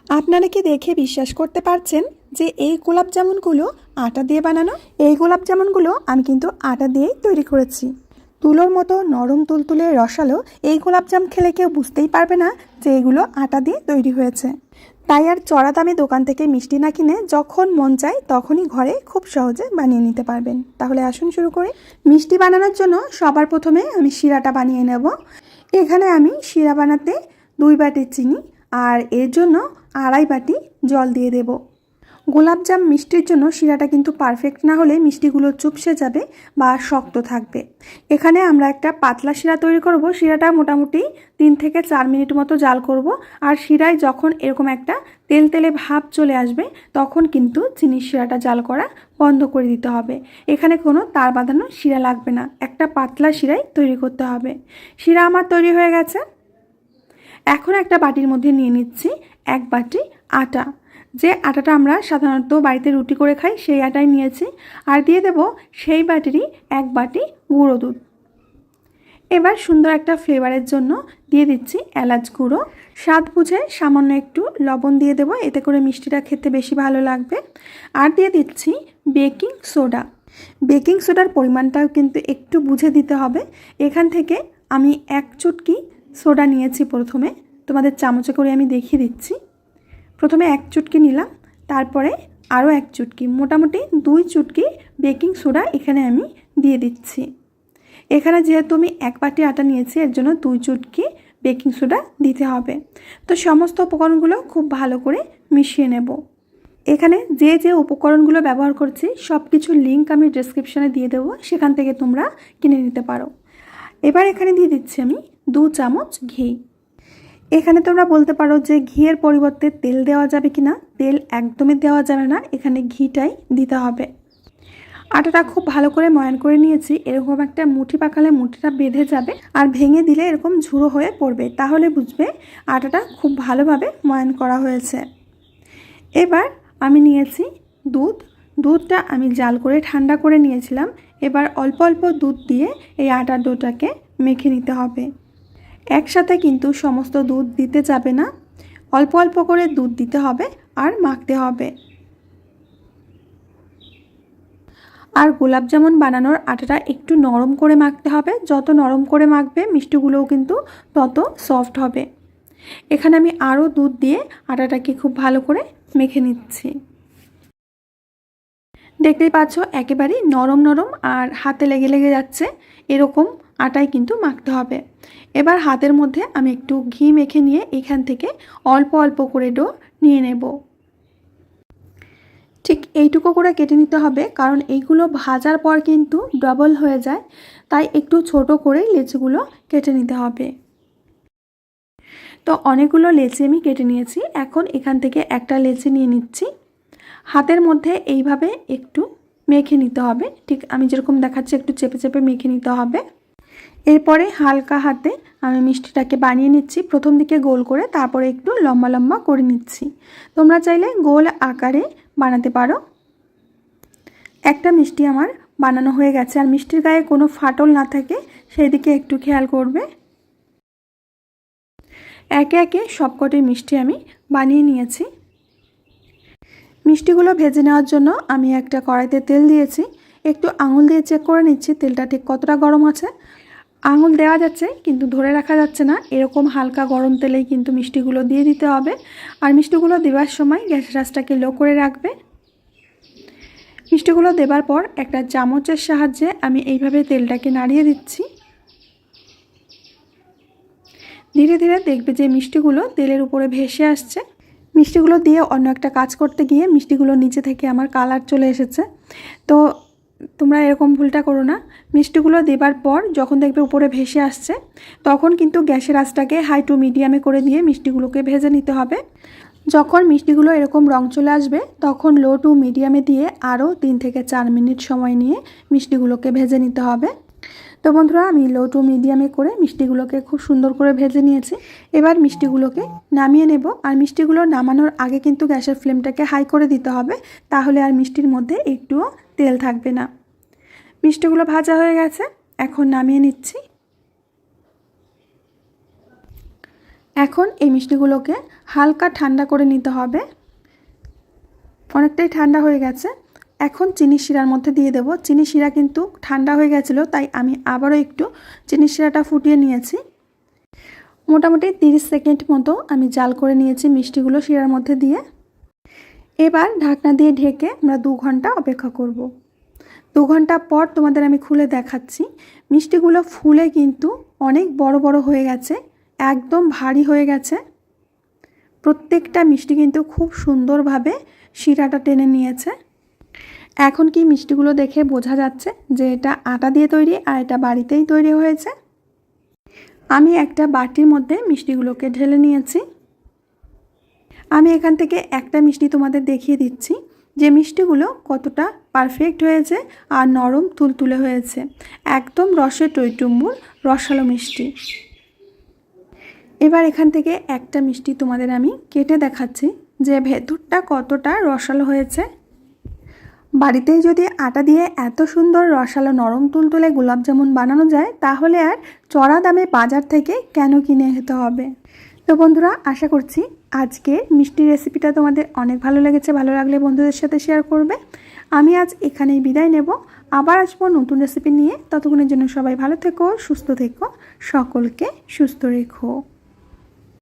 আপনারা কি দেখে বিশ্বাস করতে পারছেন যে এই গোলাপ জামুনগুলো আটা দিয়ে বানানো? এই গোলাপ জামুনগুলো আমি কিন্তু আটা দিয়েই তৈরি করেছি। তুলোর মতো নরম তুলতুলে রসালো এই গোলাপ জাম খেলে কেউ বুঝতেই পারবে না যে এগুলো আটা দিয়ে তৈরি হয়েছে। তাই আর চড়া দামে দোকান থেকে মিষ্টি না কিনে যখন মন চায় তখনই ঘরে খুব সহজে বানিয়ে নিতে পারবেন। তাহলে আসুন শুরু করি। মিষ্টি বানানোর জন্য সবার প্রথমে আমি শিরাটা বানিয়ে নেব। এখানে আমি শিরা বানাতে 2 বাটি চিনি আর এর জন্য 2.5 বাটি জল দিয়ে দেব। গোলাপজাম মিষ্টির জন্য শিরাটা কিন্তু পারফেক্ট না হলে মিষ্টিগুলো চুপসে যাবে বা শক্ত থাকবে। এখানে আমরা একটা পাতলা শিরা তৈরি করব। শিরাটা মোটামুটি 3 থেকে 4 মিনিট মতো জাল করব। আর শিরায় যখন এরকম একটা তেলতেলে ভাব চলে আসবে তখন কিন্তু চিনির শিরাটা জাল করা বন্ধ করে দিতে হবে। এখানে কোনো তার বাঁধানো শিরা লাগবে না, একটা পাতলা শিরাই তৈরি করতে হবে। শিরা আমার তৈরি হয়ে গেছে। এখন একটা বাটির মধ্যে নিয়ে নিচ্ছি 1 বাটি আটা। যে আটাটা আমরা সাধারণত বাড়িতে রুটি করে খাই সেই আটাই নিয়েছি। আর দিয়ে দেব সেই বাটিরই 1 বাটি গুঁড়ো দুধ। এবার সুন্দর একটা ফ্লেভারের জন্য দিয়ে দিচ্ছি এলাচ গুঁড়ো। স্বাদ বুঝে সামান্য একটু লবণ দিয়ে দেব, এতে করে মিষ্টিটা খেতে বেশি ভালো লাগবে। আর দিয়ে দিচ্ছি বেকিং সোডা। বেকিং সোডার পরিমাণটাও কিন্তু একটু বুঝে দিতে হবে। এখান থেকে আমি 1 চুটকি সোডা নিয়েছি। প্রথমে তোমাদের চামচে করে আমি দেখিয়ে দিচ্ছি। প্রথমে 1 চুটকি নিলাম, তারপরে আরও 1 চুটকি, মোটামুটি 2 চুটকি বেকিং সোডা এখানে আমি দিয়ে দিচ্ছি। এখানে যেহেতু আমি 1 বাটি আটা নিয়েছি এর জন্য 2 চুটকি বেকিং সোডা দিতে হবে। তো সমস্ত উপকরণগুলো খুব ভালো করে মিশিয়ে নেব। এখানে যে যে উপকরণগুলো ব্যবহার করছি সব কিছুর লিঙ্ক আমি ডেসক্রিপশনে দিয়ে দেবো, সেখান থেকে তোমরা কিনে নিতে পারো। এবার এখানে দিয়ে দিচ্ছি আমি 2 চামচ ঘি। এখানে তোমরা বলতে পারো যে ঘিয়ের পরিবর্তে তেল দেওয়া যাবে কি না। তেল একদমই দেওয়া যাবে না, এখানে ঘিটাই দিতে হবে। আটাটা খুব ভালো করে ময়ান করে নিয়েছি। এরকম একটা মুঠি পাকালে মুঠিটা বেঁধে যাবে আর ভেঙে দিলে এরকম ঝুড়ো হয়ে পড়বে, তাহলে বুঝবে আটাটা খুব ভালোভাবে ময়ান করা হয়েছে। এবার আমি নিয়েছি দুধ। দুধটা আমি জাল করে ঠান্ডা করে নিয়েছিলাম। এবার অল্প অল্প দুধ দিয়ে এই আটার ডোটাকে মেখে নিতে হবে। একসাথে কিন্তু সমস্ত দুধ দিতে যাবে না, অল্প অল্প করে দুধ দিতে হবে আর মাখতে হবে। আর গোলাপ জামুন বানানোর আটাটা একটু নরম করে মাখতে হবে। যত নরম করে মাখবে মিষ্টিগুলোও কিন্তু তত সফট হবে। এখানে আমি আরও দুধ দিয়ে আটাটাকে খুব ভালো করে মেখে নিচ্ছি। দেখতেই পাচ্ছ একেবারেই নরম নরম আর হাতে লেগে লেগে যাচ্ছে, এরকম আটাই কিন্তু মাখতে হবে। এবার হাতের মধ্যে আমি একটু ঘি মেখে নিয়ে এখান থেকে অল্প অল্প করে ডো নিয়ে নেব। ঠিক এইটুকু করে কেটে নিতে হবে, কারণ এইগুলো ভাজার পর কিন্তু ডবল হয়ে যায়, তাই একটু ছোট করে লেচিগুলো কেটে নিতে হবে। তো অনেকগুলো লেচি আমি কেটে নিয়েছি। এখন এখান থেকে একটা লেচি নিয়ে নিচ্ছি। হাতের মধ্যে এইভাবে একটু মেখে নিতে হবে, ঠিক আমি যেরকম দেখাচ্ছি একটু চেপে চেপে মেখে নিতে হবে। এরপরে হালকা হাতে আমি মিষ্টিটাকে বানিয়ে নিচ্ছি। প্রথম দিকে গোল করে তারপরে একটু লম্বা লম্বা করে নিচ্ছি। তোমরা চাইলে গোল আকারে বানাতে পারো। একটা মিষ্টি আমার বানানো হয়ে গেছে। আর মিষ্টির গায়ে কোনো ফাটল না থাকে সেই দিকে একটু খেয়াল করবে। একে একে সবকটি মিষ্টি আমি বানিয়ে নিয়েছি। মিষ্টিগুলো ভেজে নেওয়ার জন্য আমি একটা কড়াইতে তেল দিয়েছি। একটু আঙুল দিয়ে চেক করে নিচ্ছি তেলটা ঠিক কতটা গরম আছে। আঙুল দেওয়া যাচ্ছে কিন্তু ধরে রাখা যাচ্ছে না, এরকম হালকা গরম তেলেই কিন্তু মিষ্টিগুলো দিয়ে দিতে হবে। আর মিষ্টিগুলো দেওয়ার সময় গ্যাসের আঁচটাকে লো করে রাখবে। মিষ্টিগুলো দেবার পর একটা চামচের সাহায্যে আমি এইভাবে তেলটাকে নাড়িয়ে দিচ্ছি। ধীরে ধীরে দেখবে যে মিষ্টিগুলো তেলের উপরে ভেসে আসছে। মিষ্টিগুলো দিয়ে অন্য একটা কাজ করতে গিয়ে মিষ্টিগুলো নিচে থেকে আমার কালার চলে এসেছে। তো তোমরা এরকম ভুলটা করো না। মিষ্টিগুলো দেবার পর যখন দেখবে উপরে ভেসে আসছে তখন কিন্তু গ্যাসের আঁচটাকে হাই টু মিডিয়ামে করে দিয়ে মিষ্টিগুলোকে ভেজে নিতে হবে। যখন মিষ্টিগুলো এরকম রং চলে আসবে তখন লো টু মিডিয়ামে দিয়ে আরও 3 থেকে 4 মিনিট সময় নিয়ে মিষ্টিগুলোকে ভেজে নিতে হবে। তো বন্ধুরা আমি লো টু মিডিয়ামে করে মিষ্টিগুলোকে খুব সুন্দর করে ভেজে নিয়েছি। এবার মিষ্টিগুলোকে নামিয়ে নেব। আর মিষ্টিগুলো নামানোর আগে কিন্তু গ্যাসের ফ্লেমটাকে হাই করে দিতে হবে, তাহলে আর মিষ্টির মধ্যে একটুও তেল থাকবে না। মিষ্টিগুলো ভাজা হয়ে গেছে, এখন নামিয়ে নিচ্ছি। এখন এই মিষ্টিগুলোকে হালকা ঠান্ডা করে নিতে হবে। অনেকটাই ঠান্ডা হয়ে গেছে। এখন চিনি শিরার মধ্যে দিয়ে দেব। চিনি শিরা কিন্তু ঠান্ডা হয়ে গেছিলো, তাই আমি আবারও একটু চিনি শিরাটা ফুটিয়ে নিয়েছি। মোটামুটি 30 সেকেন্ড মতো আমি জাল করে নিয়েছি মিষ্টিগুলো শিরার মধ্যে দিয়ে। এবার ঢাকনা দিয়ে ঢেকে আমরা 2 ঘন্টা অপেক্ষা করব। 2 ঘন্টা পর তোমাদের আমি খুলে দেখাচ্ছি। মিষ্টিগুলো ফুলে কিন্তু অনেক বড় বড় হয়ে গেছে, একদম ভারী হয়ে গেছে। প্রত্যেকটা মিষ্টি কিন্তু খুব সুন্দরভাবে শিরাটা টেনে নিয়েছে। এখন কি মিষ্টিগুলো দেখে বোঝা যাচ্ছে যে এটা আটা দিয়ে তৈরি আর এটা বাড়িতেই তৈরি হয়েছে। আমি একটা বাটির মধ্যে মিষ্টিগুলোকে ঢেলে নিয়েছি। আমি এখান থেকে একটা মিষ্টি তোমাদের দেখিয়ে দিচ্ছি যে মিষ্টিগুলো কতটা পারফেক্ট হয়েছে আর নরম তুলতুলে হয়েছে, একদম রসে টইটুম্বুর রসালো মিষ্টি। এবার এখান থেকে একটা মিষ্টি তোমাদের আমি কেটে দেখাচ্ছি যে ভেতরটা কতটা রসালো হয়েছে। বাড়িতেই যদি আটা দিয়ে এত সুন্দর রসালো নরম তুলতুলে গোলাপজামুন বানানো যায়, তাহলে আর চড়া দামে বাজার থেকে কেন কিনে খেতে হবে। তো বন্ধুরা, আশা করছি আজকে মিষ্টির রেসিপিটা তোমাদের অনেক ভালো লেগেছে। ভালো লাগলে বন্ধুদের সাথে শেয়ার করবে। আমি আজ এখানেই বিদায় নেব। আবার আসবো নতুন রেসিপি নিয়ে। ততক্ষণের জন্য সবাই ভালো থেকো, সুস্থ থেকো, সকলকে সুস্থ রেখো।